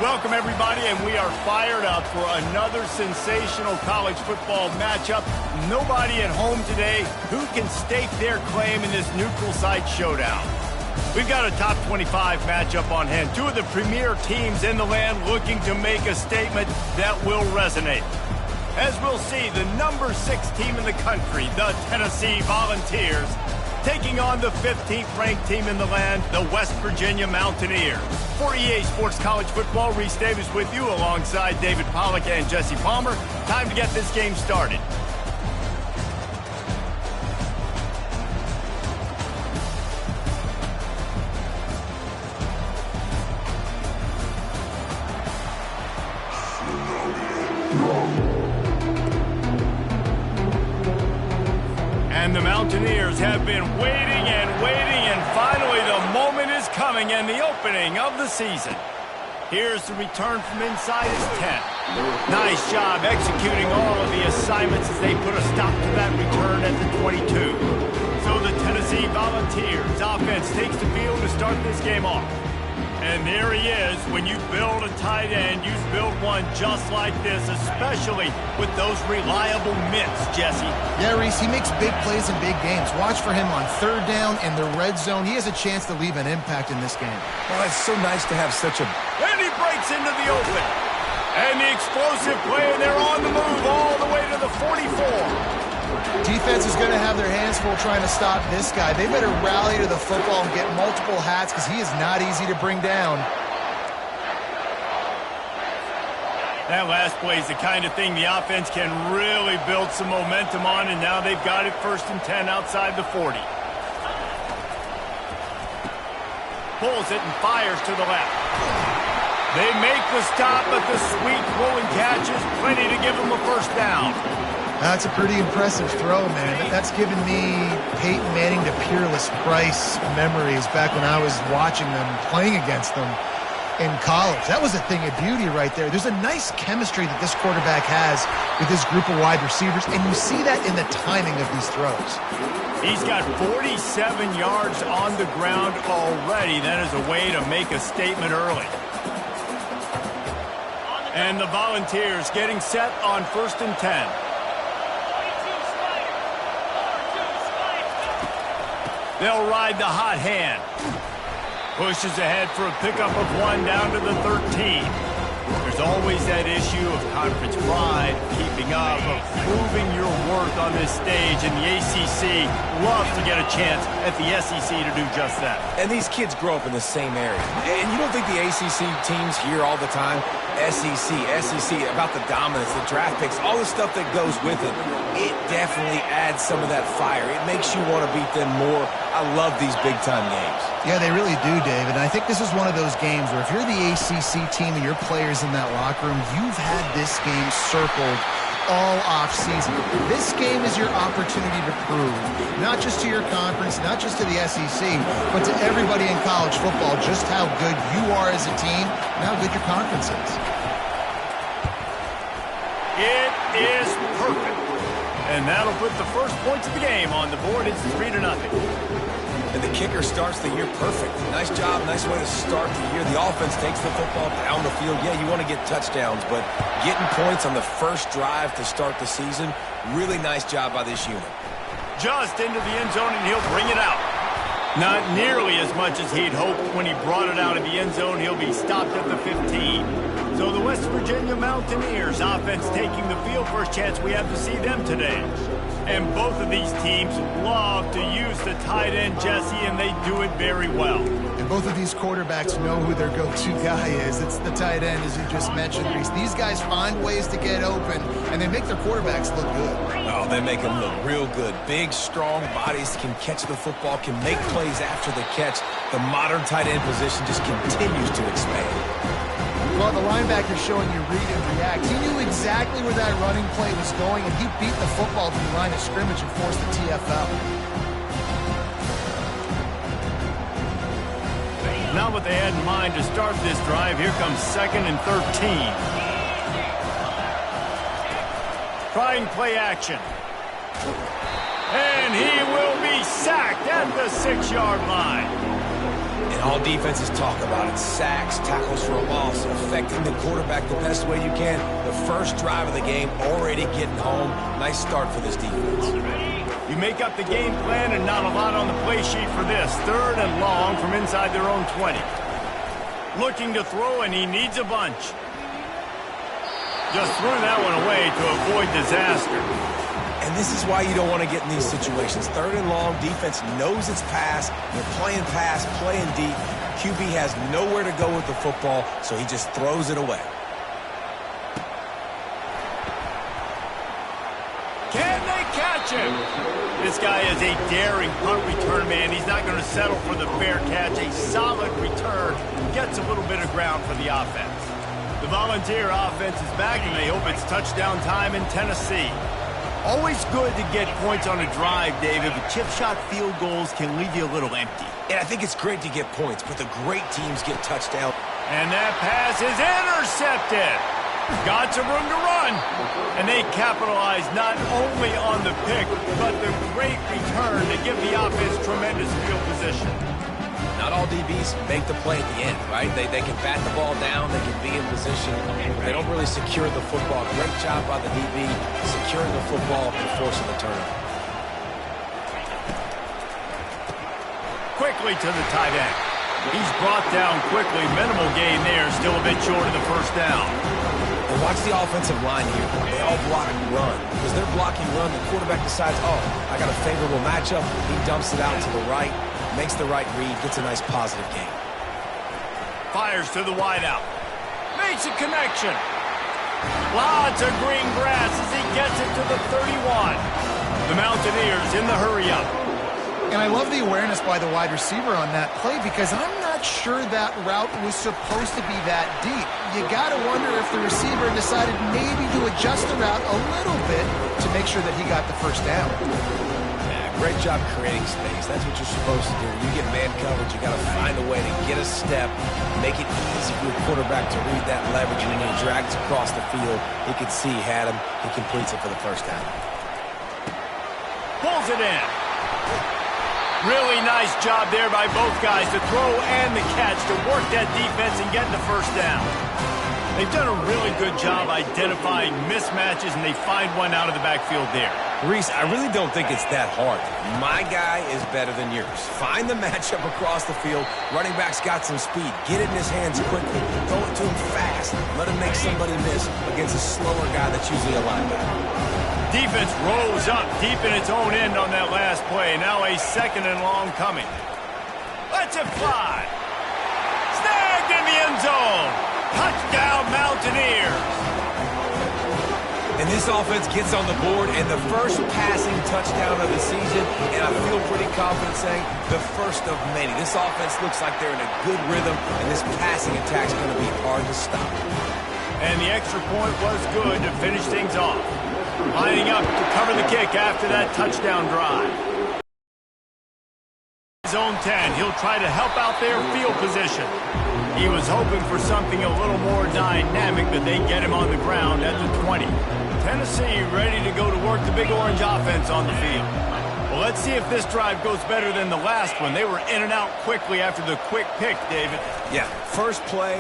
Welcome, everybody, and we are fired up for another sensational college football matchup. Nobody at home today who can stake their claim in this neutral site showdown. We've got a top 25 matchup on hand. Two of the premier teams in the land looking to make a statement that will resonate. As we'll see, the number 6 team in the country, the Tennessee Volunteers, taking on the 15th-ranked team in the land, the West Virginia Mountaineers. For EA Sports College Football, Reese Davis with you alongside David Pollack and Jesse Palmer. Time to get this game started. And the Mountaineers have been waiting and finally the moment is coming and the opening of the season. Here's the return from inside his tent. Nice job executing all of the assignments as they put a stop to that return at the 22. So the Tennessee Volunteers offense takes the field to start this game off. And there he is. When you build a tight end, you build one just like this, especially with those reliable mitts, Jesse. Yeah, Reese, he makes big plays in big games. Watch for him on third down in the red zone. He has a chance to leave an impact in this game. Oh, it's so nice to have such a... And he breaks into the open. And the explosive play, and they're on the move all the way to the 44. Defense is going to have their hands full trying to stop this guy. They better rally to the football and get multiple hats because he is not easy to bring down. That last play is the kind of thing the offense can really build some momentum on, and now they've got it 1st and 10 outside the 40. Pulls it and fires to the left. They make the stop, but the sweet rolling catch is plenty to give them a first down. That's a pretty impressive throw, man. That's given me Peyton Manning to Peerless Price memories back when I was watching them, playing against them in college. That was a thing of beauty right there. There's a nice chemistry that this quarterback has with his group of wide receivers, and you see that in the timing of these throws. He's got 47 yards on the ground already. That is a way to make a statement early. And the Volunteers getting set on 1st and 10. They'll ride the hot hand. Pushes ahead for a pickup of 1 down to the 13. There's always that issue of conference pride, keeping up, of proving your worth on this stage, and the ACC loves to get a chance at the SEC to do just that. And these kids grow up in the same area. And you don't think the ACC teams hear all the time, SEC, about the dominance, the draft picks, all the stuff that goes with it. It definitely adds some of that fire. It makes you want to beat them more. I love these big-time games. Yeah, they really do, David. And I think this is one of those games where if you're the ACC team and your players in that locker room, you've had this game circled all off-season. This game is your opportunity to prove, not just to your conference, not just to the SEC, but to everybody in college football, just how good you are as a team and how good your conference is. It is perfect. And that'll put the first points of the game on the board. It's 3-0. And the kicker starts the year perfect. Nice job, nice way to start the year. The offense takes the football down the field. Yeah, you want to get touchdowns, but getting points on the first drive to start the season, really nice job by this unit. Just into the end zone, and he'll bring it out. Not nearly as much as he'd hoped when he brought it out of the end zone. He'll be stopped at the 15. So the West Virginia Mountaineers offense taking the field. First chance we have to see them today. And both of these teams love to use the tight end, Jesse, and they do it very well. And both of these quarterbacks know who their go-to guy is. It's the tight end, as you just mentioned, Reese. These guys find ways to get open, and they make their quarterbacks look good. Oh, they make them look real good. Big, strong bodies can catch the football, can make plays after the catch. The modern tight end position just continues to expand. Well, the linebacker's showing you read and react. He knew exactly where that running play was going, and he beat the football to the line of scrimmage and forced the TFL. Not what they had in mind to start this drive. Here comes 2nd and 13. Trying play action. And he will be sacked at the 6-yard line. And all defenses talk about it. Sacks, tackles for a loss, affecting the quarterback the best way you can. The first drive of the game, already getting home. Nice start for this defense. You make up the game plan and not a lot on the play sheet for this. 3rd and long from inside their own 20. Looking to throw, and he needs a bunch. Just threw that one away to avoid disaster. And this is why you don't want to get in these situations. 3rd and long, defense knows it's pass. They're playing pass, playing deep. QB has nowhere to go with the football, so he just throws it away. Can they catch him? This guy is a daring punt return man. He's not going to settle for the fair catch. A solid return. Gets a little bit of ground for the offense. The Volunteer offense is back, and they hope it's touchdown time in Tennessee. Always good to get points on a drive, David, but chip shot field goals can leave you a little empty. And I think it's great to get points, but the great teams get touchdowns. And that pass is intercepted. Got some room to run. And they capitalize not only on the pick, but the great return to give the offense tremendous field position. Not all DBs make the play at the end, right? They can bat the ball down, they can be in position. They don't really secure the football. Great job by the DB securing the football and forcing the turnover. Quickly to the tight end. He's brought down quickly. Minimal gain there, still a bit short of the first down. And watch the offensive line here. They all block run. Because they're blocking run, the quarterback decides, oh, I got a favorable matchup. He dumps it out to the right, makes the right read, gets a nice positive gain. Fires to the wideout. Makes a connection. Lots of green grass as he gets it to the 31. The Mountaineers in the hurry-up. And I love the awareness by the wide receiver on that play because I'm not sure that route was supposed to be that deep. You got to wonder if the receiver decided maybe to adjust the route a little bit to make sure that he got the first down. Yeah, great job creating space. That's what you're supposed to do. When you get man coverage, you got to find a way to get a step, make it easy for your quarterback to read that leverage, and when he drags across the field, he can see he had him. He completes it for the first down. Pulls it in. Really nice job there by both guys to throw and the catch to work that defense and get the first down. They've done a really good job identifying mismatches, and they find one out of the backfield there. Reese, I really don't think it's that hard. My guy is better than yours. Find the matchup across the field. Running back's got some speed. Get it in his hands quickly. Throw it to him fast. Let him make somebody miss against a slower guy that's usually a linebacker. Defense rose up deep in its own end on that last play. Now a 2nd and long coming. Let's it fly. Snagged in the end zone. Touchdown, Mountaineers. And this offense gets on the board, and the first passing touchdown of the season, and I feel pretty confident saying the first of many. This offense looks like they're in a good rhythm, and this passing attack's going to be hard to stop. And the extra point was good to finish things off. Lining up to cover the kick after that touchdown drive. His own 10. He'll try to help out their field position. He was hoping for something a little more dynamic, but they get him on the ground at the 20. Tennessee ready to go to work the Big Orange offense on the field. Well, let's see if this drive goes better than the last one. They were in and out quickly after the quick pick, David. Yeah, first play,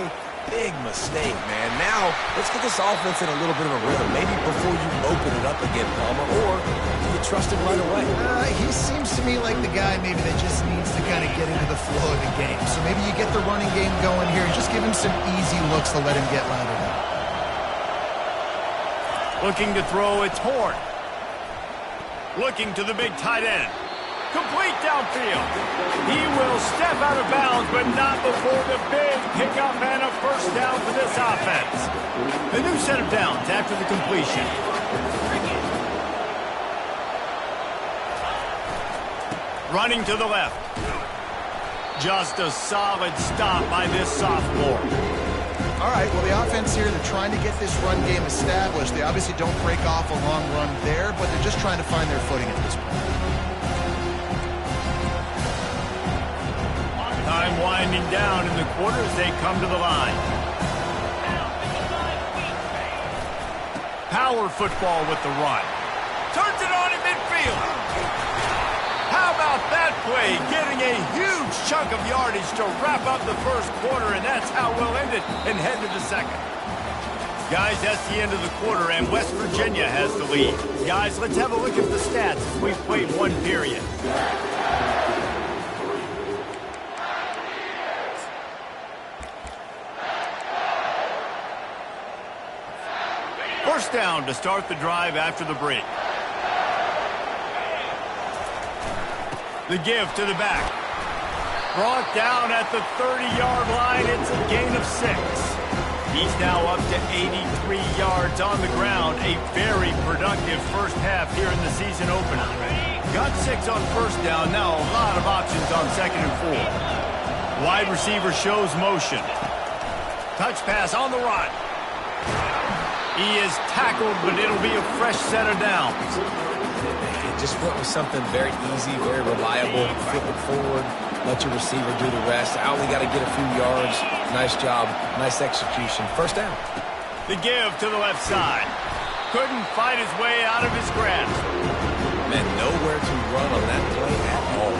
big mistake, man. Now, let's get this offense in a little bit of a rhythm. Maybe before you open it up again, Palmer, or do you trust him right away? He seems to me like the guy maybe that just needs to kind of get into the flow of the game. So maybe you get the running game going here and just give him some easy looks to let him get louder up. Looking to throw, it's Horn. Looking to the big tight end. Complete downfield. He will step out of bounds, but not before the big pickup and a first down for this offense. A new set of downs after the completion. Running to the left. Just a solid stop by this sophomore. All right, well, the offense here, they're trying to get this run game established. They obviously don't break off a long run there, but they're just trying to find their footing at this point. Time winding down in the quarter as they come to the line. Power football with the run. Turns it on in midfield. How about about that play? Getting a huge chunk of yardage to wrap up the first quarter, and that's how we'll end it and head to the second. Guys, that's the end of the quarter, and West Virginia has the lead. Guys, let's have a look at the stats as we've played one period. First down to start the drive after the break. The give to the back. Brought down at the 30-yard line. It's a gain of 6. He's now up to 83 yards on the ground. A very productive first half here in the season opener. Got 6 on first down. Now a lot of options on second and 4. Wide receiver shows motion. Touch pass on the run. He is tackled, but it'll be a fresh set of downs. Just went with something very easy, very reliable. Flip it forward, let your receiver do the rest. I only got to get a few yards. Nice job, nice execution. First down. The give to the left side. Couldn't fight his way out of his grasp. Man, nowhere to run on that play at all.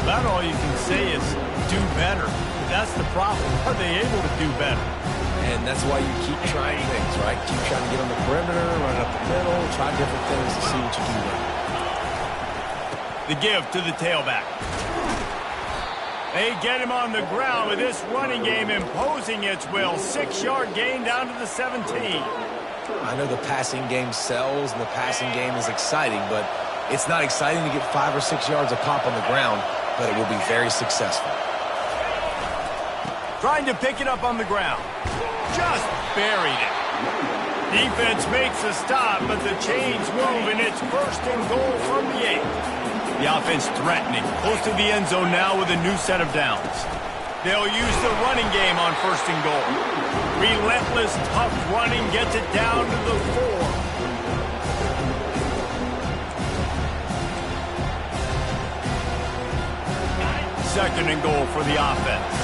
About all you can say is do better. That's the problem. Are they able to do better? And that's why you keep trying things, right? Keep trying to get on the perimeter, run up the middle, try different things to see what you do well. The give to the tailback. They get him on the ground with this running game imposing its will. 6-yard gain down to the 17. I know the passing game sells and the passing game is exciting, but it's not exciting to get 5 or 6 yards a pop on the ground, but it will be very successful. Trying to pick it up on the ground. Just buried it. Defense makes a stop, but the chains move, and it's first and goal from the 8. The offense threatening, close to the end zone now with a new set of downs. They'll use the running game on first and goal. Relentless, tough running gets it down to the 4. Second and goal for the offense.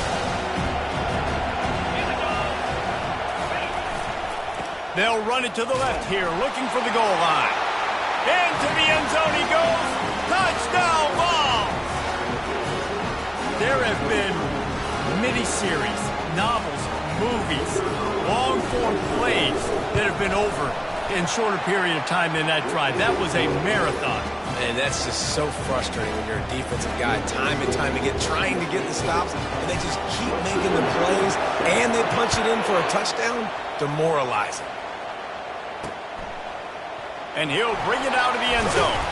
They'll run it to the left here, looking for the goal line. Into the end zone he goes. Touchdown ball! There have been miniseries, novels, movies, long-form plays that have been over in shorter period of time than that drive. That was a marathon. And that's just so frustrating when you're a defensive guy, time and time again, trying to get the stops, and they just keep making the plays, and they punch it in for a touchdown. Demoralizing. And he'll bring it out of the end zone.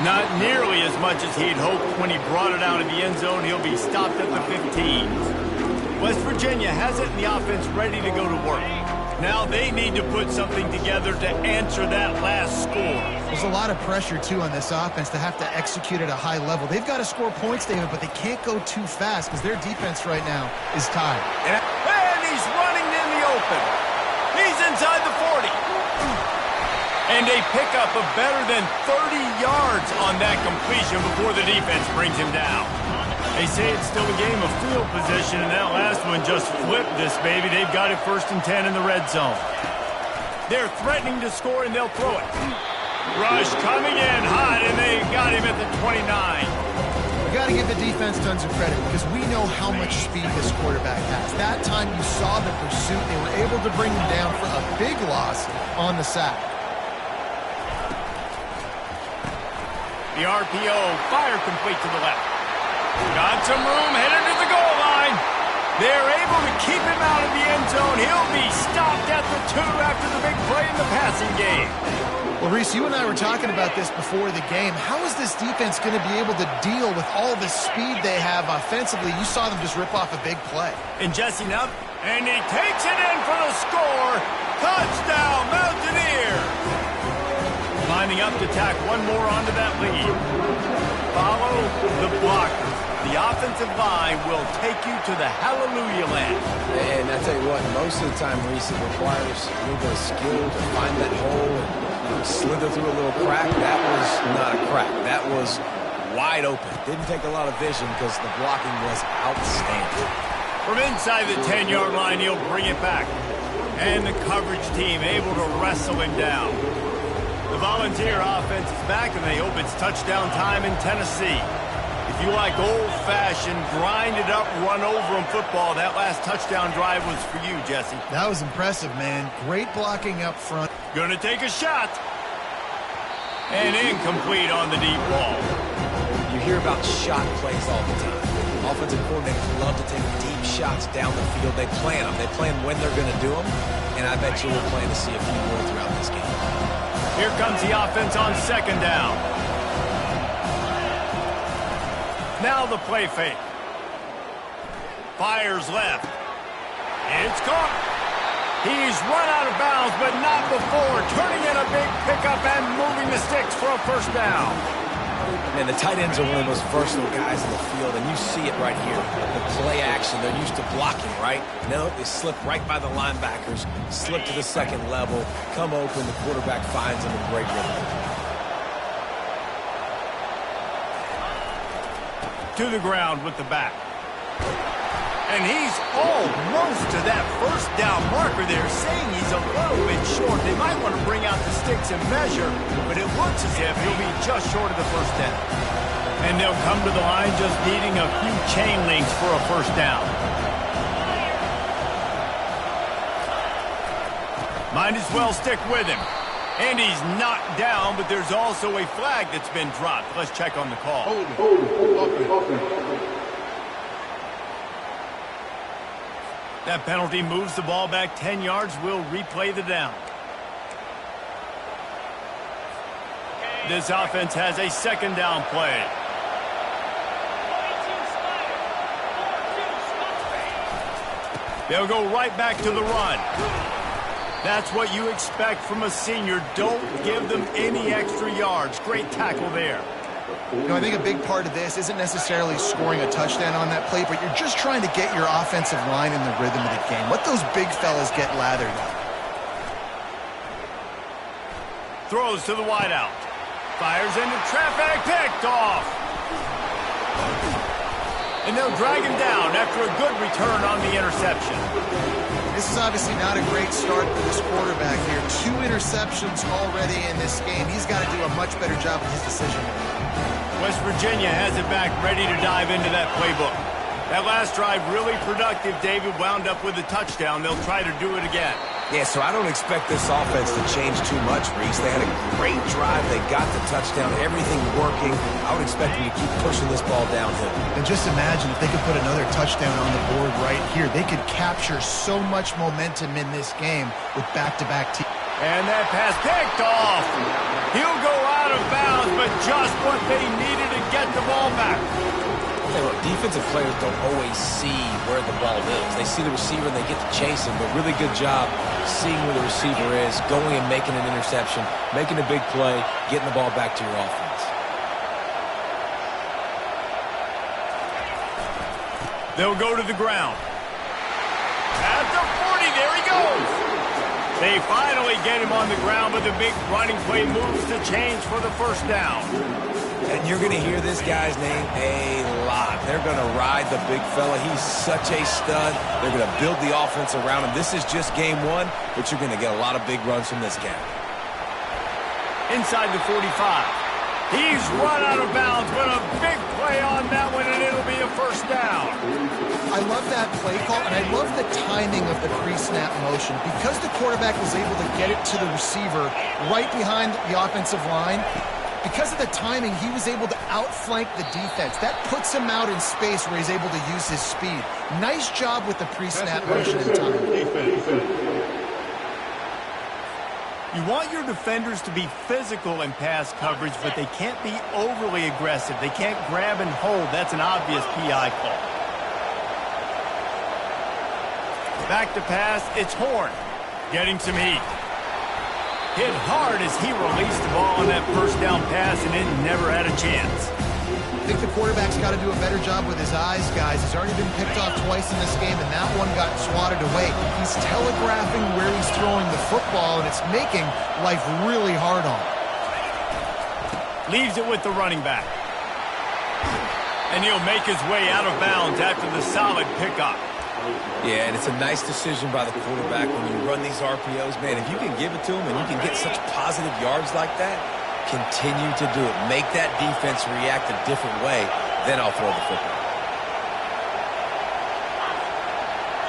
Not nearly as much as he'd hoped when he brought it out of the end zone. He'll be stopped at the 15. West Virginia has it in the offense ready to go to work. Now they need to put something together to answer that last score. There's a lot of pressure, too, on this offense to have to execute at a high level. They've got to score points, David, but they can't go too fast because their defense right now is tied. And he's running in the open. He's inside the 40. And a pickup of better than 30 yards on that completion before the defense brings him down. They say it's still a game of field position, and that last one just flipped this baby. They've got it first and 10 in the red zone. They're threatening to score, and they'll throw it. Rush coming in hot, and they got him at the 29. We got to give the defense tons of credit because we know how much speed this quarterback has. That time you saw the pursuit. They were able to bring him down for a big loss on the sack. The RPO, fire complete to the left. Got some room, headed to the goal line. They're able to keep him out of the end zone. He'll be stopped at the 2 after the big play in the passing game. Well, Reese, you and I were talking about this before the game. How is this defense going to be able to deal with all the speed they have offensively? You saw them just rip off a big play. And Jesse Nupp, and he takes it in for the score. Touchdown, Mountaineer. Lining up to tack one more onto that lead. Follow the blocker. The offensive line will take you to the hallelujah land. And I tell you what, most of the time, Reese, it requires a little bit of skill to find that hole and slither through a little crack. That was not a crack. That was wide open. Didn't take a lot of vision because the blocking was outstanding. From inside the 10-yard line, he'll bring it back. And the coverage team able to wrestle him down. The Volunteer offense is back, and they hope it's touchdown time in Tennessee. If you like old-fashioned, grind-it-up, run-over-'em football, that last touchdown drive was for you, Jesse. That was impressive, man. Great blocking up front. Gonna take a shot. And incomplete on the deep ball. You hear about shot plays all the time. Offensive coordinators love to take deep shots down the field. They plan them. They plan when they're going to do them. And I bet you we'll plan to see a few more throughout this game. Here comes the offense on second down. Now the play fake. Fires left. It's caught. He's run out of bounds, but not before. Turning in a big pickup and moving the sticks for a first down. Man, the tight ends are one of the most versatile guys in the field, and you see it right here. The play action, they're used to blocking, right? No, they slip right by the linebackers, slip to the second level, come open, the quarterback finds them in great rhythm. To the ground with the back. And he's almost to that first down marker there, saying he's a little bit short. They might want to bring out the sticks and measure, but it looks as if he'll be just short of the first down. And they'll come to the line just needing a few chain links for a first down. Might as well stick with him. And he's knocked down, but there's also a flag that's been dropped. Let's check on the call. That penalty moves the ball back 10 yards. We'll replay the down. This offense has a second down play. They'll go right back to the run. That's what you expect from a senior. Don't give them any extra yards. Great tackle there. You know, I think a big part of this isn't necessarily scoring a touchdown on that play, but you're just trying to get your offensive line in the rhythm of the game. Let those big fellas get lathered up. Throws to the wideout. Fires into traffic. Picked off. And they'll drag him down after a good return on the interception. This is obviously not a great start for this quarterback here. 2 interceptions already in this game. He's got to do a much better job with his decision. West Virginia has it back, ready to dive into that playbook. That last drive really productive. David wound up with a touchdown. They'll try to do it again. Yeah, so I don't expect this offense to change too much, Reese. They had a great drive. They got the touchdown. Everything working. I would expect them to keep pushing this ball downhill. And just imagine if they could put another touchdown on the board right here. They could capture so much momentum in this game with back-to-back teams. And that pass picked off. He'll go out of bounds, but just what they needed to get the ball back. Hey, look, defensive players don't always see where the ball is. They see the receiver and they get to chase him, but really good job seeing where the receiver is, going and making an interception, making a big play, getting the ball back to your offense. They'll go to the ground. At the 40, there he goes. They finally get him on the ground, but the big running play moves the chains for the first down. And you're going to hear this guy's name a lot. They're going to ride the big fella. He's such a stud. They're going to build the offense around him. This is just game 1, but you're going to get a lot of big runs from this guy. Inside the 45. He's run out of bounds, but a big play on that one, and it'll be a first down. I love that play call, and I love the timing of the pre-snap motion. Because the quarterback was able to get it to the receiver right behind the offensive line, because of the timing, he was able to outflank the defense. That puts him out in space where he's able to use his speed. Nice job with the pre-snap motion and timing. You want your defenders to be physical in pass coverage, but they can't be overly aggressive. They can't grab and hold. That's an obvious PI call. Back to pass, it's Horn. Getting some heat. Hit hard as he released the ball on that first down pass, and it never had a chance. I think the quarterback's got to do a better job with his eyes, guys. He's already been picked off twice in this game, and that one got swatted away. He's telegraphing where he's throwing the football, and it's making life really hard on him. Leaves it with the running back. And he'll make his way out of bounds after the solid pickup. Yeah, and it's a nice decision by the quarterback when you run these RPOs. Man, if you can give it to him and you can get such positive yards like that, continue to do it. Make that defense react a different way then I'll throw the football.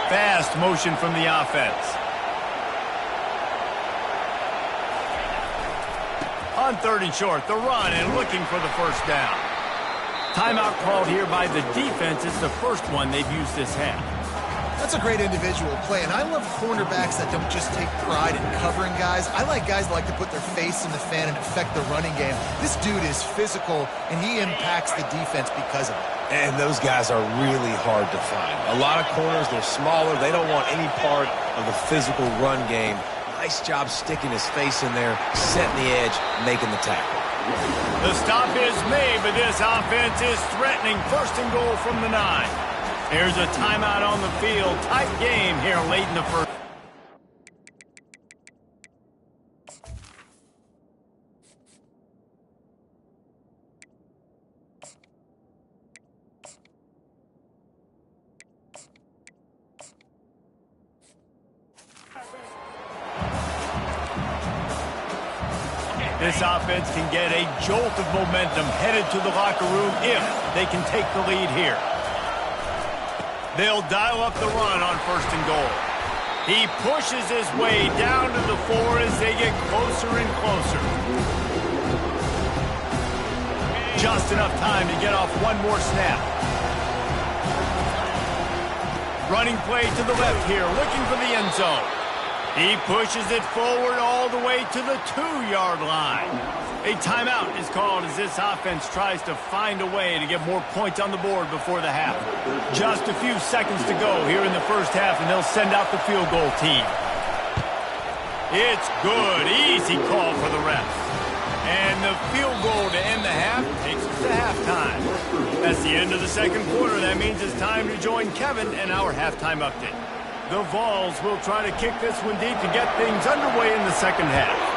Fast motion from the offense. On 3rd and short, the run and looking for the first down. Timeout called here by the defense. It's the first one they've used this half. That's a great individual play, and I love cornerbacks that don't just take pride in covering guys. I like guys that like to put their face in the fan and affect the running game. This dude is physical, and he impacts the defense because of it. And those guys are really hard to find. A lot of corners, they're smaller. They don't want any part of the physical run game. Nice job sticking his face in there, setting the edge, making the tackle. The stop is made, but this offense is threatening. 1st and goal from the 9. There's a timeout on the field. Tight game here late in the first. This offense can get a jolt of momentum headed to the locker room if they can take the lead here. They'll dial up the run on 1st and goal. He pushes his way down to the 4 as they get closer and closer. Just enough time to get off one more snap. Running play to the left here, looking for the end zone. He pushes it forward all the way to the 2-yard line. A timeout is called as this offense tries to find a way to get more points on the board before the half. Just a few seconds to go here in the first half, and they'll send out the field goal team. It's good. Easy call for the refs. And the field goal to end the half takes us to halftime. That's the end of the 2nd quarter. That means it's time to join Kevin and our halftime update. The Vols will try to kick this one deep to get things underway in the 2nd half.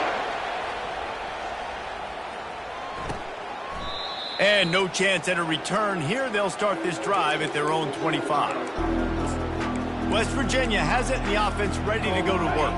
And no chance at a return here. They'll start this drive at their own 25. West Virginia has it, and the offense ready to go to work.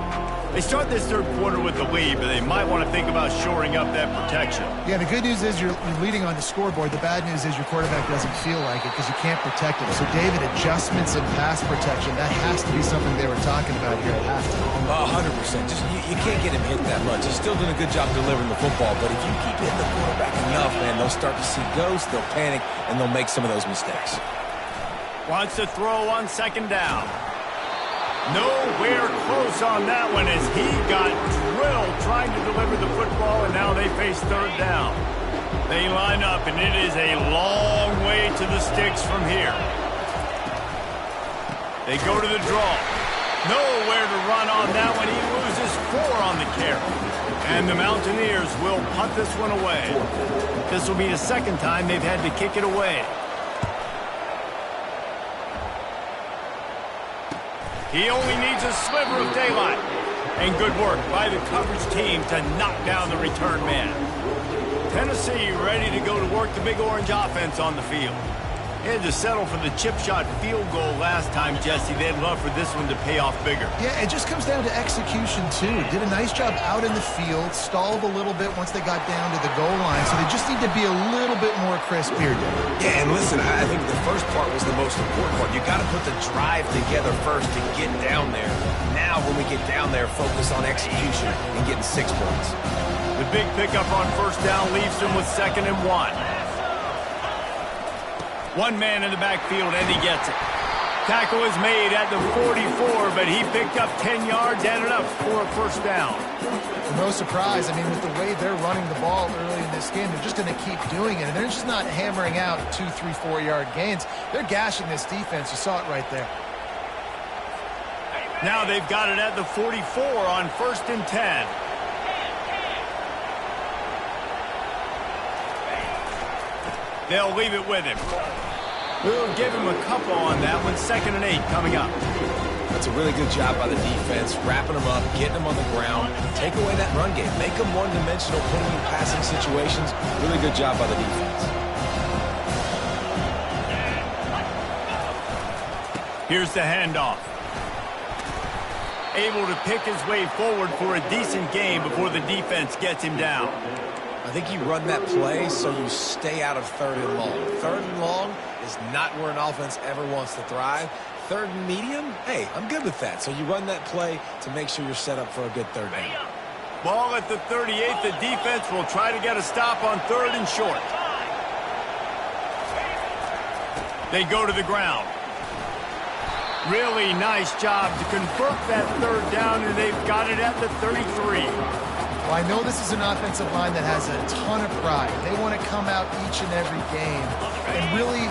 They start this 3rd quarter with the lead, but they might want to think about shoring up that protection. Yeah, the good news is you're leading on the scoreboard. The bad news is your quarterback doesn't feel like it because you can't protect him. So, David, adjustments in pass protection, that has to be something they were talking about here at halftime. 100%. Just you can't get him hit that much. He's still doing a good job delivering the football, but if you keep hitting the quarterback enough, man, they'll start to see ghosts, they'll panic, and they'll make some of those mistakes. Wants to throw on 2nd down. Nowhere close on that one as he got drilled trying to deliver the football, and now they face 3rd down. They line up, and it is a long way to the sticks from here. They go to the draw. Nowhere to run on that one. He loses 4 on the carry. And the Mountaineers will punt this one away. This will be the 2nd time they've had to kick it away. He only needs a sliver of daylight. And good work by the coverage team to knock down the return man. Tennessee ready to go to work the Big Orange offense on the field. They had to settle for the chip shot field goal last time, Jesse. They'd love for this one to pay off bigger. Yeah, it just comes down to execution, too. Did a nice job out in the field, stalled a little bit once they got down to the goal line, so they just need to be a little bit more crisp here, David. Yeah, and listen, I think the first part was the most important part. You got to put the drive together first to get down there. Now, when we get down there, focus on execution and getting 6 points. The big pickup on 1st down leaves them with 2nd and 1. One man in the backfield, and he gets it. Tackle is made at the 44, but he picked up 10 yards and enough for a 1st down. No surprise. I mean, with the way they're running the ball early in this game, they're just going to keep doing it. And they're just not hammering out 2, 3, 4-yard gains. They're gashing this defense. You saw it right there. Now they've got it at the 44 on 1st and 10. They'll leave it with him. We'll give him a couple on that one. 2nd and 8 coming up. That's a really good job by the defense, wrapping them up, getting them on the ground, take away that run game, make them one-dimensional, put them in passing situations. Really good job by the defense. Here's the handoff. Able to pick his way forward for a decent game before the defense gets him down. I think you run that play so you stay out of 3rd and long. 3rd and long is not where an offense ever wants to thrive. 3rd and medium, hey, I'm good with that. So you run that play to make sure you're set up for a good 3rd down. Ball at the 38. The defense will try to get a stop on 3rd and short. They go to the ground. Really nice job to convert that 3rd down, and they've got it at the 33. Well, I know this is an offensive line that has a ton of pride. They want to come out each and every game and really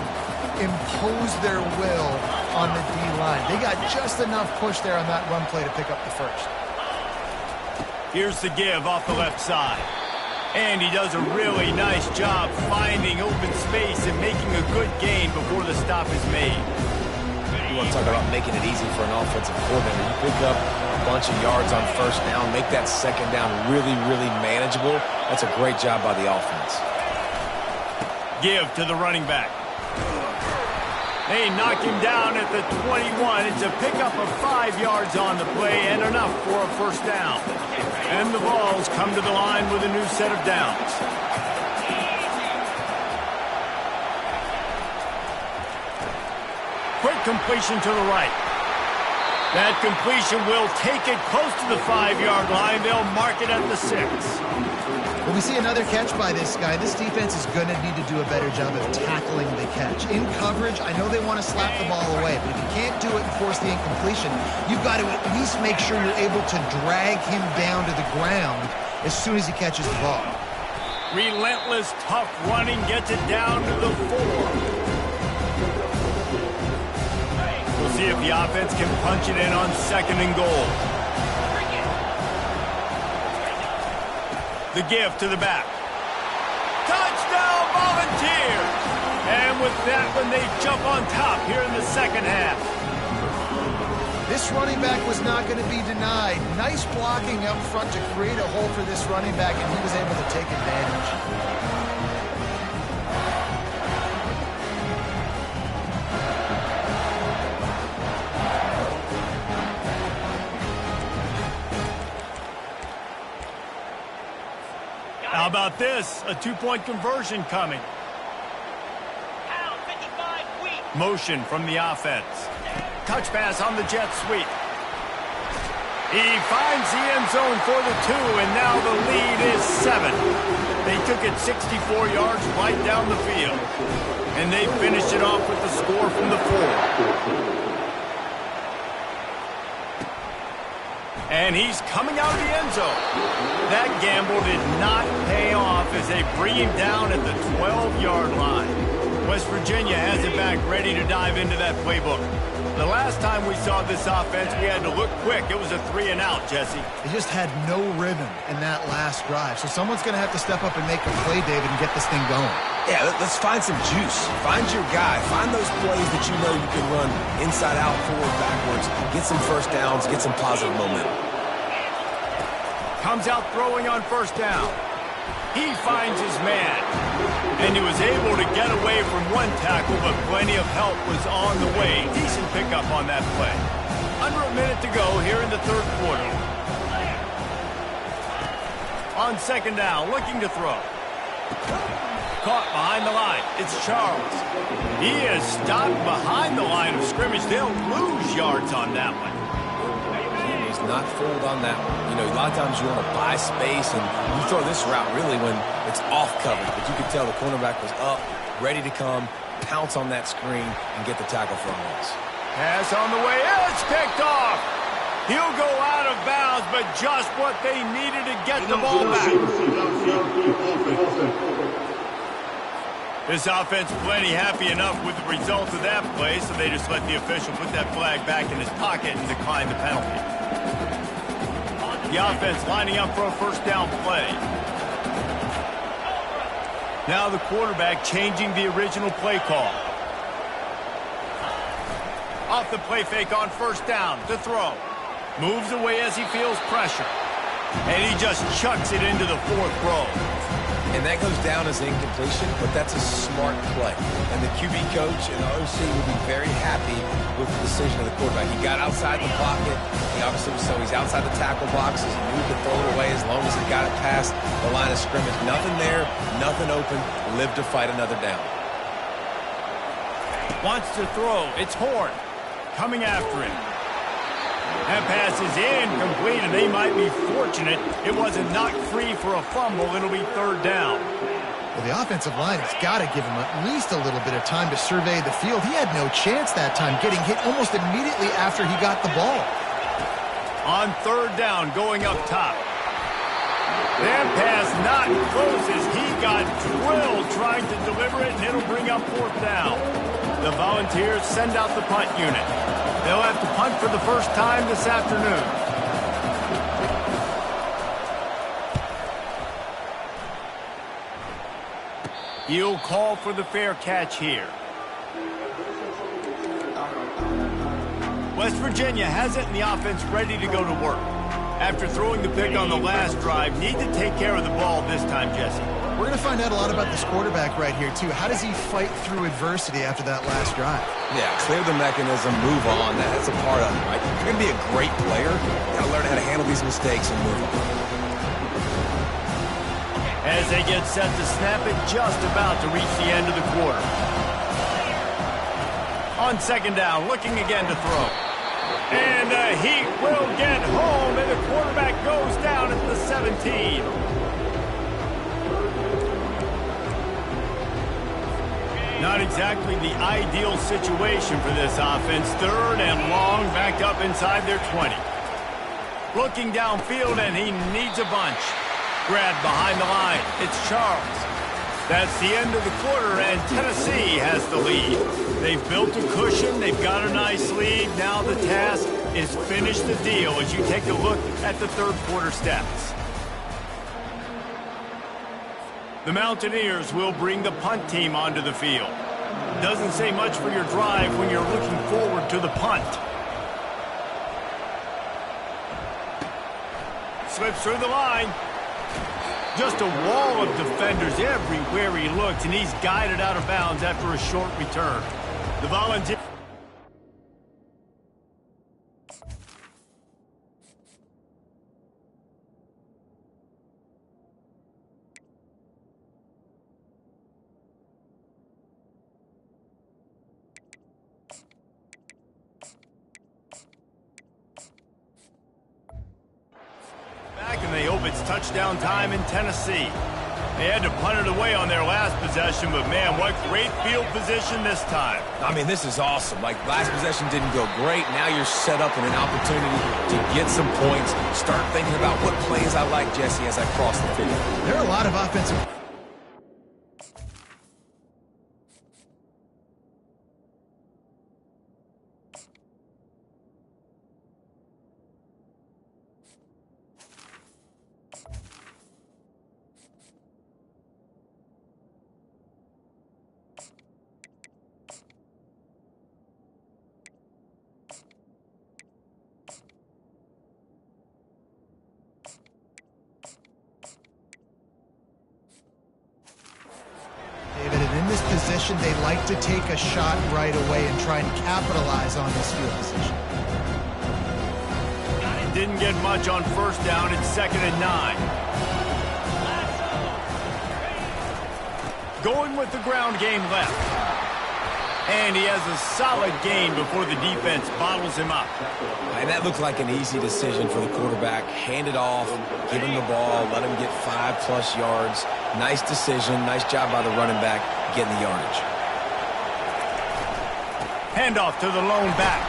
impose their will on the D-line. They got just enough push there on that run play to pick up the first. Here's the give off the left side. And he does a really nice job finding open space and making a good gain before the stop is made. You want to talk about making it easy for an offensive coordinator. You pick up a bunch of yards on 1st down, make that 2nd down really, really manageable. That's a great job by the offense. Give to the running back. They knock him down at the 21. It's a pickup of 5 yards on the play and enough for a 1st down. And the Vols come to the line with a new set of downs. Quick completion to the right. That completion will take it close to the 5-yard line. They'll mark it at the 6. When we see another catch by this guy, this defense is going to need to do a better job of tackling the catch. In coverage, I know they want to slap the ball away, but if you can't do it and force the incompletion, you've got to at least make sure you're able to drag him down to the ground as soon as he catches the ball. Relentless, tough running gets it down to the 4. We'll see if the offense can punch it in on 2nd and goal. The give to the back. Touchdown, Volunteers! And with that one, they jump on top here in the 2nd half. This running back was not going to be denied. Nice blocking up front to create a hole for this running back, and he was able to take advantage. How about this? A 2-point conversion coming. Motion from the offense. Touch pass on the jet sweep. He finds the end zone for the 2, and now the lead is 7. They took it 64 yards right down the field. And they finished it off with the score from the 4. And he's coming out of the end zone. That gamble did not pay off as they bring him down at the 12-yard line. West Virginia has it back ready to dive into that playbook. The last time we saw this offense, we had to look quick. It was a 3-and-out, Jesse. They just had no rhythm in that last drive. So someone's going to have to step up and make a play, David, and get this thing going. Yeah, let's find some juice. Find your guy. Find those plays that you know you can run inside out, forward, backwards. Get some 1st downs. Get some positive momentum. Comes out throwing on 1st down. He finds his man. And he was able to get away from one tackle, but plenty of help was on the way. Decent pickup on that play. Under a minute to go here in the 3rd quarter. On 2nd down, looking to throw. Caught behind the line. It's Charles. He is stopped behind the line of scrimmage. They'll lose yards on that one. He's not fooled on that one. You know, a lot of times you want to buy space, and you throw this route really when it's off coverage. But you could tell the cornerback was up, ready to come, pounce on that screen, and get the tackle for a loss. Pass on the way. It's picked off. He'll go out of bounds, but just what they needed to get the ball back. This offense plenty happy enough with the result of that play, so they just let the official put that flag back in his pocket and decline the penalty. The offense lining up for a 1st down play. Now the quarterback changing the original play call. Off the play fake on 1st down to throw. Moves away as he feels pressure. And he just chucks it into the 4th row. And that goes down as incompletion, but that's a smart play. And the QB coach and the OC will be very happy with the decision of the quarterback. He got outside the pocket. He obviously, so he's outside the tackle boxes. He knew he could throw it away as long as he got it past the line of scrimmage. Nothing there, nothing open. Live to fight another down. Wants to throw. It's Horn coming after him. That pass is incomplete, and they might be fortunate it wasn't knocked free for a fumble. It'll be third down. Well, the offensive line has got to give him at least a little bit of time to survey the field. He had no chance that time, getting hit almost immediately after he got the ball. On third down, going up top. That pass not close as he got drilled trying to deliver it, and it'll bring up fourth down. The Volunteers send out the punt unit. They'll have to punt for the first time this afternoon. He'll call for the fair catch here. West Virginia has it in the offense ready to go to work. After throwing the pick on the last drive, need to take care of the ball this time, Jesse. We're going to find out a lot about this quarterback right here, too. How does he fight through adversity after that last drive? Yeah, clear the mechanism, move on. That's a part of it, right? If you're going to be a great player, you got to learn how to handle these mistakes and move on. As they get set to snap it, just about to reach the end of the quarter. On second down, looking again to throw. And the Heat will get home, and the quarterback goes down at the 17. Not exactly the ideal situation for this offense. Third and long, backed up inside their 20. Looking downfield, and he needs a bunch. Grabbed behind the line. It's Charles. That's the end of the quarter, and Tennessee has the lead. They've built a cushion. They've got a nice lead. Now the task is finish the deal as you take a look at the third quarter stats. The Mountaineers will bring the punt team onto the field. Doesn't say much for your drive when you're looking forward to the punt. Slips through the line. Just a wall of defenders everywhere he looks, and he's guided out of bounds after a short return. The Volunteers. And they hope it's touchdown time in Tennessee. They had to punt it away on their last possession, but man, what great field position this time. I mean, this is awesome. Like, last possession didn't go great. Now you're set up in an opportunity to get some points. Start thinking about what plays I like, Jesse, as I cross the field. There are a lot of offensive... David, and in this position, they like to take a shot right away and try and capitalize on this field position. Didn't get much on first down. It's 2nd and 9. Going with the ground game left. And he has a solid gain before the defense bottles him up. And that looked like an easy decision for the quarterback. Hand it off, give him the ball, let him get 5+ yards. Nice decision. Nice job by the running back getting the yardage. Handoff to the lone back.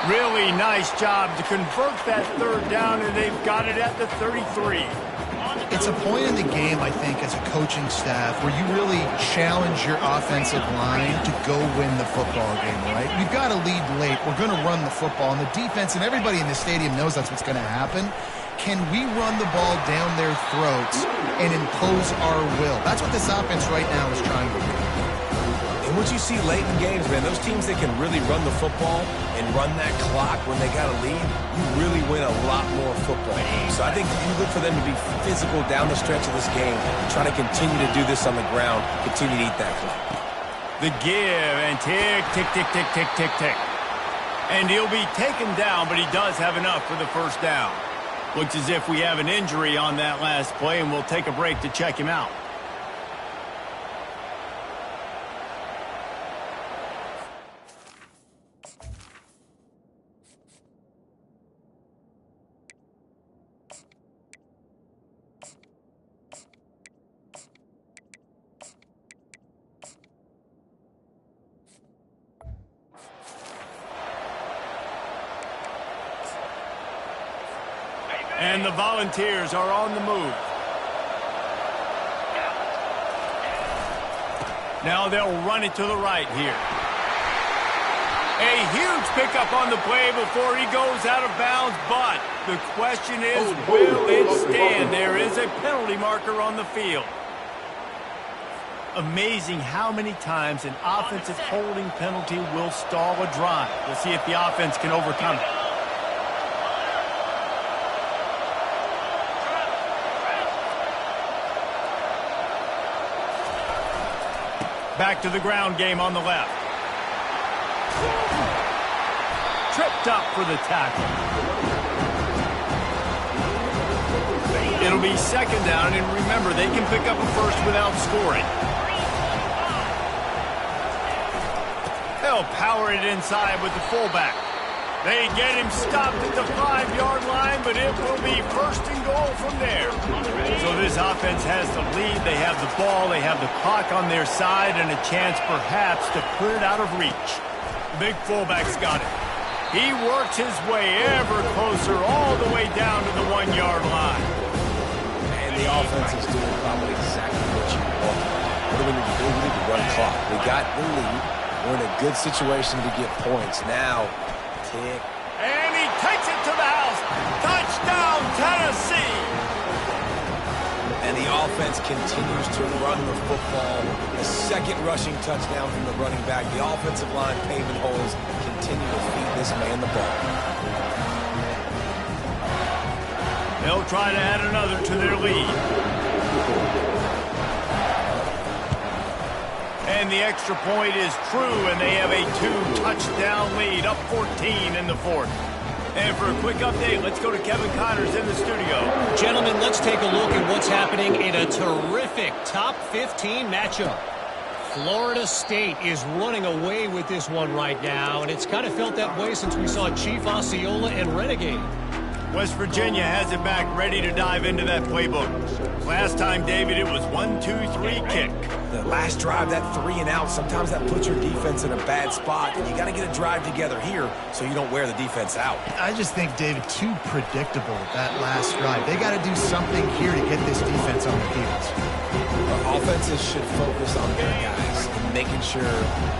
Really nice job to convert that third down, and they've got it at the 33. It's a point in the game, I think, as a coaching staff where you really challenge your offensive line to go win the football game, right? We've got to lead late. We're going to run the football. And the defense and everybody in the stadium knows that's what's going to happen. Can we run the ball down their throats and impose our will? That's what this offense right now is trying to do. And And what you see late in games, man, those teams that can really run the football and run that clock when they got a lead, you really win a lot more football. So I think you look for them to be physical down the stretch of this game, try to continue to do this on the ground, continue to eat that clock. The give and tick, tick, tick, tick, tick, tick, tick. And he'll be taken down, but he does have enough for the first down. Looks as if we have an injury on that last play, and we'll take a break to check him out. And the Volunteers are on the move. Now they'll run it to the right here. A huge pickup on the play before he goes out of bounds, but the question is, will it stand? There is a penalty marker on the field. Amazing how many times an offensive holding penalty will stall a drive. We'll see if the offense can overcome it. Back to the ground game on the left. Tripped up for the tackle. It'll be second down, and remember, they can pick up a first without scoring. They'll power it inside with the fullback. They get him stopped at the 5-yard line, but it will be first and goal from there. So this offense has the lead. They have the ball. They have the clock on their side and a chance perhaps to put it out of reach. The big fullback's got it. He works his way ever closer all the way down to the 1-yard line. And the offense is doing probably exactly what you want. What do we need to do? We need to run clock. We got the lead. We're in a good situation to get points. Now, tick. And he takes it to the house. Touchdown, Tennessee. And the offense continues to run the football. A second rushing touchdown from the running back. The offensive line paving holes, continue to feed this man the ball. They'll try to add another to their lead. And the extra point is true, and they have a 2-touchdown lead, up 14 in the fourth. And for a quick update, let's go to Kevin Connors in the studio. Gentlemen, let's take a look at what's happening in a terrific top 15 matchup. Florida State is running away with this one right now, and it's kind of felt that way since we saw Chief Osceola and Renegade. West Virginia has it back, ready to dive into that playbook. Last time, David, it was 1-2-3 kick. The last drive, that 3-and-out, sometimes that puts your defense in a bad spot, and you got to get a drive together here so you don't wear the defense out. I just think, David, too predictable, that last drive. They got to do something here to get this defense on their heels. Offenses should focus on their guys, making sure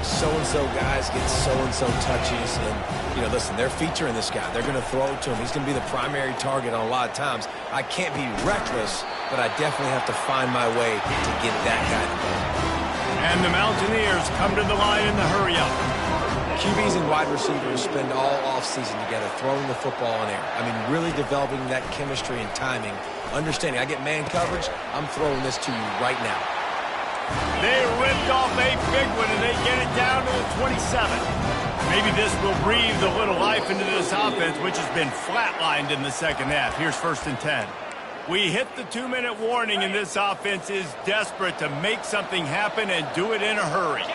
so-and-so guys get so-and-so touches. And, you know, listen, they're featuring this guy. They're going to throw it to him. He's going to be the primary target on a lot of times. I can't be reckless, but I definitely have to find my way to get that guy the ball. And the Mountaineers come to the line in the hurry-up. QBs and wide receivers spend all offseason together throwing the football in air. I mean, really developing that chemistry and timing. Understanding, I get man coverage, I'm throwing this to you right now. They ripped off a big one, and they get it down to the 27. Maybe this will breathe a little life into this offense, which has been flatlined in the second half. Here's 1st and 10. We hit the 2-minute warning, and this offense is desperate to make something happen and do it in a hurry.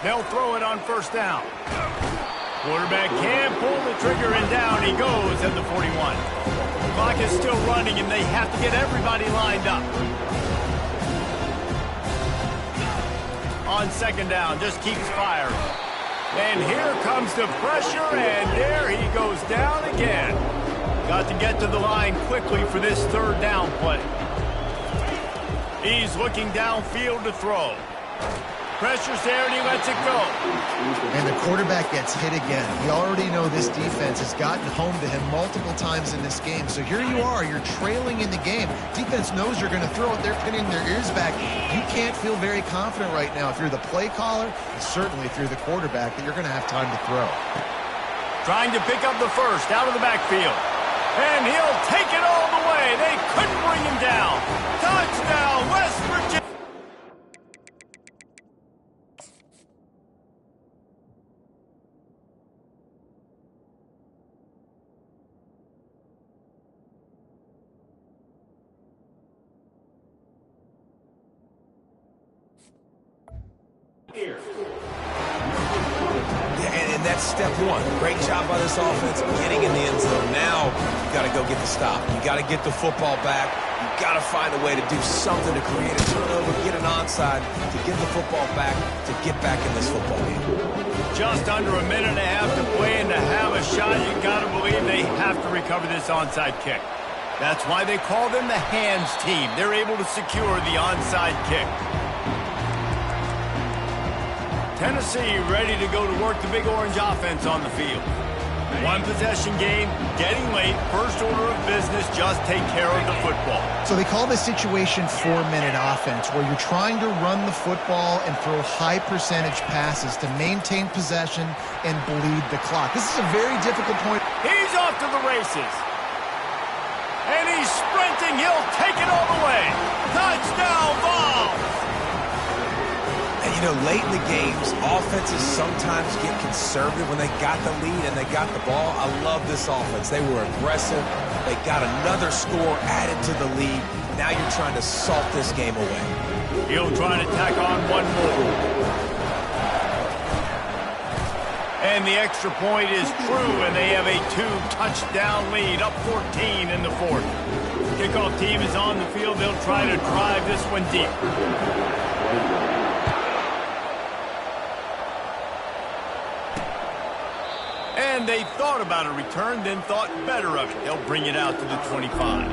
They'll throw it on 1st down. Quarterback can pull the trigger, and down he goes at the 41. The clock is still running, and they have to get everybody lined up. On 2nd down, just keeps firing. And here comes the pressure, and there he goes down again. Got to get to the line quickly for this 3rd down play. He's looking downfield to throw. Pressure's there, and he lets it go. And the quarterback gets hit again. You already know this defense has gotten home to him multiple times in this game. So here you are. You're trailing in the game. Defense knows you're going to throw it. They're pinning their ears back. You can't feel very confident right now if you're the play caller, and certainly if you're the quarterback, that you're going to have time to throw. Trying to pick up the first out of the backfield. And he'll take it all the way. They couldn't bring him down. Touchdown, West Virginia. And that's step one. Great job by this offense getting in the end zone. Now you got to go get the stop. You got to get the football back. You got to find a way to do something to create a turnover, get an onside, to get the football back, to get back in this football game. Just under a minute and a half to play, and to have a shot, you got to believe they have to recover this onside kick. That's why they call them the hands team. They're able to secure the onside kick. Tennessee ready to go to work the Big Orange offense on the field. One possession game, getting late, first order of business, just take care of the football. So they call this situation 4-minute offense, where you're trying to run the football and throw high percentage passes to maintain possession and bleed the clock. This is a very difficult point. He's off to the races. And he's sprinting. He'll take it all the way. Touchdown, Vols! And, you know, late in the games, offenses sometimes get conservative when they got the lead and they got the ball. I love this offense. They were aggressive. They got another score added to the lead. Now you're trying to salt this game away. He'll try to tack on one more. And the extra point is true, and they have a 2-touchdown lead, up 14 in the fourth. Kickoff team is on the field. They'll try to drive this one deep. And they thought about a return, then thought better of it. They'll bring it out to the 25.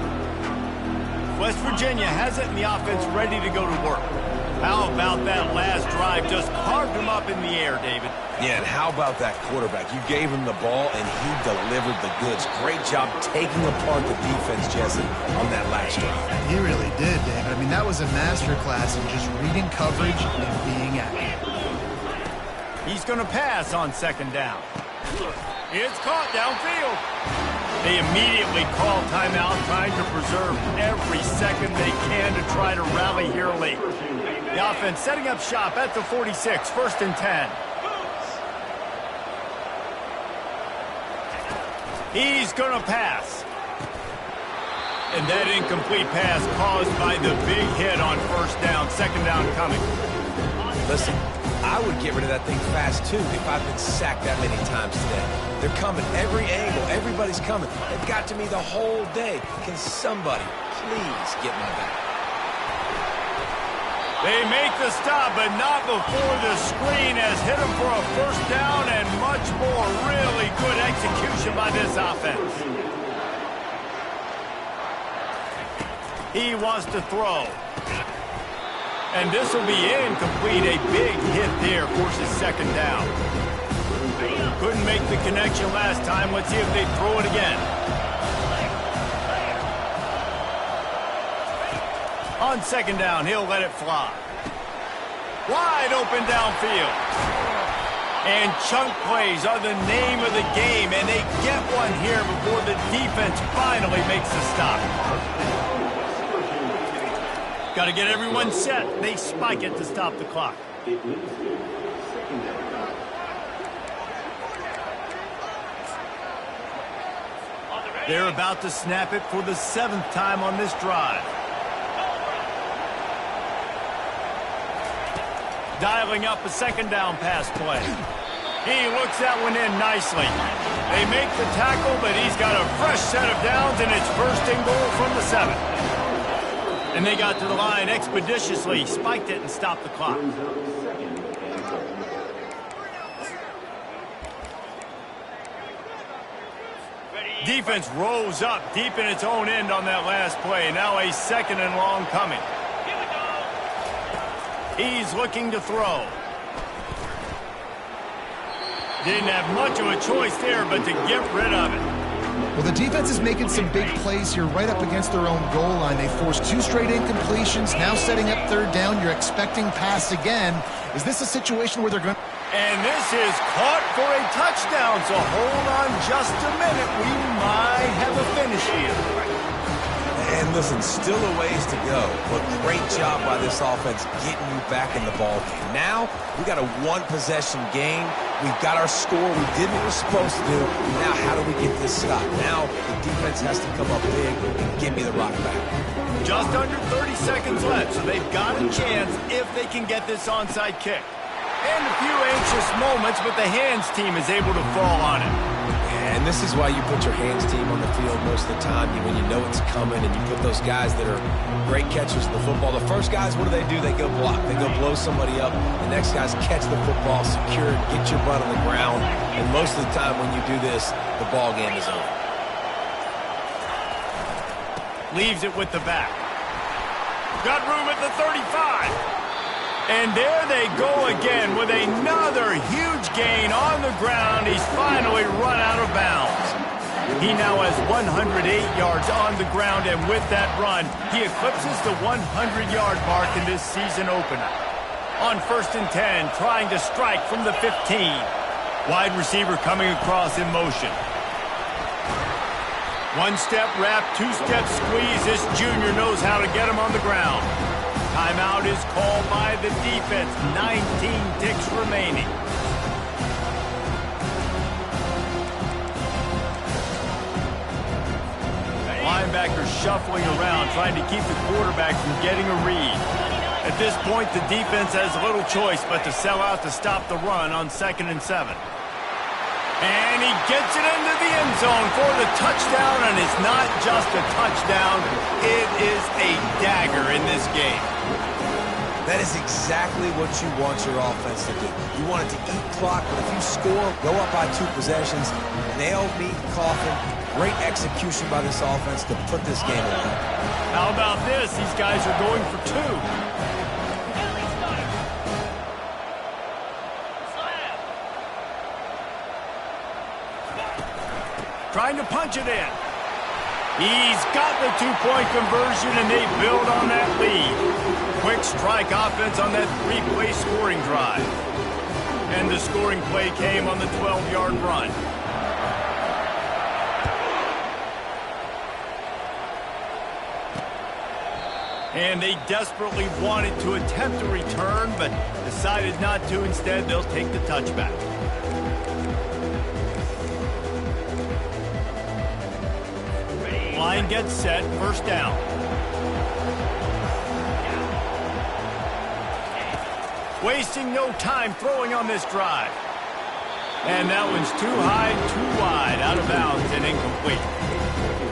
West Virginia has it, and the offense ready to go to work. How about that last drive? Just carved him up in the air, David. Yeah, and how about that quarterback? You gave him the ball, and he delivered the goods. Great job taking apart the defense, Jesse, on that last drive. He really did, David. I mean, that was a masterclass in just reading coverage and being accurate. He's going to pass on second down. It's caught downfield. They immediately call timeout, trying to preserve every second they can to try to rally here late. The offense setting up shop at the 46, 1st and 10. He's going to pass. And that incomplete pass caused by the big hit on first down, second down coming. Listen, I would get rid of that thing fast, too, if I've been sacked that many times today. They're coming every angle. Everybody's coming. They've got to me the whole day. Can somebody please get my back? They make the stop, but not before the screen has hit them for a first down and much more. Really good execution by this offense. He wants to throw. And this will be incomplete. A big hit there, forces second down. Couldn't make the connection last time. Let's see if they throw it again. On second down, he'll let it fly. Wide open downfield. And chunk plays are the name of the game, and they get one here before the defense finally makes the stop. Got to get everyone set. They spike it to stop the clock. They're about to snap it for the 7th time on this drive. Dialing up a second down pass play. He looks that one in nicely. They make the tackle, but he's got a fresh set of downs, and it's 1st and goal from the 7. And they got to the line expeditiously, spiked it, and stopped the clock. Defense rose up deep in its own end on that last play. Now a 2nd and long coming. He's looking to throw. Didn't have much of a choice there, but to get rid of it. Well, the defense is making some big plays here right up against their own goal line. They forced 2 straight incompletions, now setting up 3rd down. You're expecting pass again. Is this a situation where they're going to... And this is caught for a touchdown, so hold on just a minute. We might have a finish here. And listen, still a ways to go, but great job by this offense getting you back in the ball game. Now, we got a 1-possession game. We've got our score. We did what we're supposed to do. Now, how do we get this stopped? Now, the defense has to come up big and give me the rock back. Just under 30 seconds left, so they've got a chance if they can get this onside kick. And a few anxious moments, but the hands team is able to fall on it. And this is why you put your hands team on the field most of the time when you know it's coming, and you put those guys that are great catchers of the football. The first guys, what do? They go block. They go blow somebody up. The next guys catch the football, secure it, get your butt on the ground. And most of the time when you do this, the ball game is over. Leaves it with the back. Got room at the 35. And there they go again with another huge gain on the ground. He's finally run out of bounds. He now has 108 yards on the ground, and with that run, he eclipses the 100-yard mark in this season opener. On 1st and 10, trying to strike from the 15. Wide receiver coming across in motion. 1-step wrap, 2-step squeeze. This junior knows how to get him on the ground. Timeout is called by the defense. 19 ticks remaining. Linebacker shuffling around, trying to keep the quarterback from getting a read. At this point, the defense has little choice but to sell out to stop the run on 2nd and 7. And he gets it into the end zone for the touchdown, and it's not just a touchdown, it is a dagger in this game. That is exactly what you want your offense to do. You want it to eat clock, but if you score, go up by 2 possessions, nail meat coffin. Great execution by this offense to put this game away. How about this? These guys are going for 2. Trying to punch it in. He's got the 2-point conversion, and they build on that lead. Quick strike offense on that 3-play scoring drive. And the scoring play came on the 12-yard run. And they desperately wanted to attempt a return, but decided not to. Instead, they'll take the touchback. Line gets set, 1st down. Wasting no time throwing on this drive. And that one's too high, too wide, out of bounds and incomplete.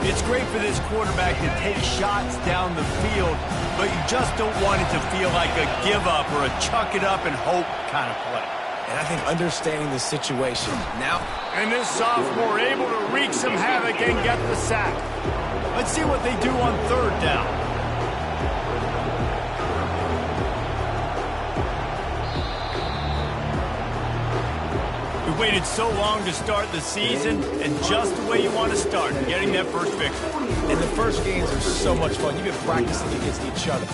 It's great for this quarterback to take shots down the field, but you just don't want it to feel like a give up or a chuck it up and hope kind of play. And I think understanding the situation now. And this sophomore able to wreak some havoc and get the sack. Let's see what they do on 3rd down. We waited so long to start the season, and just the way you want to start, getting that first victory. And the first games are so much fun. You've been practicing against each other.